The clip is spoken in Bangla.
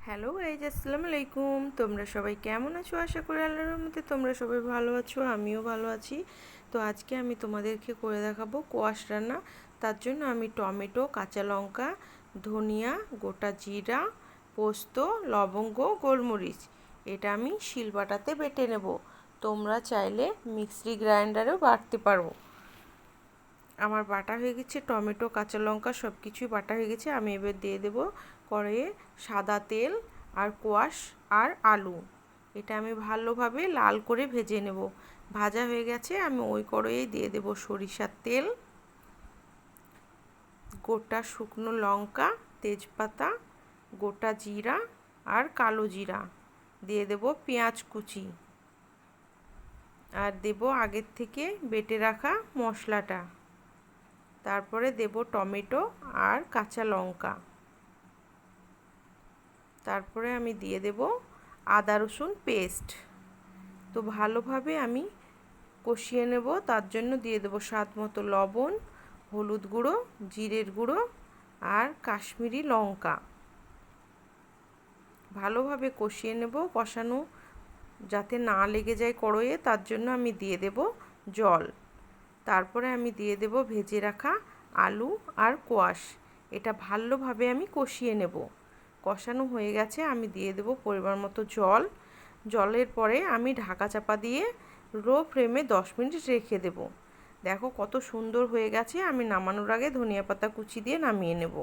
হ্যালো গাইজ, আসসালামু আলাইকুম। তোমরা সবাই কেমন আছো? আশা করি আল্লাহর রহমতে তোমরা সবাই ভালো আছো, আমিও ভালো আছি। তো আজকে আমি তোমাদেরকে করে দেখাবো কোয়াশ রান্না। তার জন্য আমি টমেটো, কাঁচা লঙ্কা, ধনিয়া, গোটা জিরা, পোস্ত, লবঙ্গ, গোলমরিচ এটা আমি শিলবাটাতে বেটে নেব। তোমরা চাইলে মিক্সি গ্রাইন্ডারেও বাটতে পারো। আমার বাটা হয়ে গেছে, টমেটো, কাঁচা লঙ্কা সব কিছুই বাটা হয়ে গেছে। আমি এবার দিয়ে দেব কড়াইয়ে সাদা তেল আর কোয়াশ আর আলু। এটা আমি ভালোভাবে লাল করে ভেজে নেব। ভাজা হয়ে গেছে, আমি ওই কড়াইয়ে দিয়ে দেব সরিষার তেল, গোটা শুকনো লঙ্কা, তেজপাতা, গোটা জিরা আর কালো জিরা, দিয়ে দেব পেঁয়াজ কুচি, আর দেব আগের থেকে বেটে রাখা মশলাটা। তারপরে দেব টমেটো আর কাঁচা লঙ্কা। তারপরে আমি দিয়ে দেব আদা রসুন পেস্ট। তো ভালোভাবে আমি কষিয়ে নেব। তার জন্য দিয়ে দেব স্বাদ মতো লবণ, হলুদ গুঁড়ো, জিরের গুঁড়ো আর কাশ্মীরি লঙ্কা। ভালোভাবে কষিয়ে নেব। কষানো যাতে না লেগে যায় কড়াইয়ে, তার জন্য আমি দিয়ে দেব জল। তারপরে আমি দিয়ে দেব ভেজে রাখা আলু আর কোয়াশ। এটা ভালোভাবে আমি কষিয়ে নেব। কষানো হয়ে গেছে, আমি দিয়ে দেব পরিমাণ মতো জল। জলের পরে আমি ঢাকা চাপা দিয়ে লো ফ্লেমে 10 মিনিট রেখে দেব। দেখো কত সুন্দর হয়ে গেছে। আমি নামানোর আগে ধনিয়া পাতা কুচি দিয়ে নামিয়ে নেব।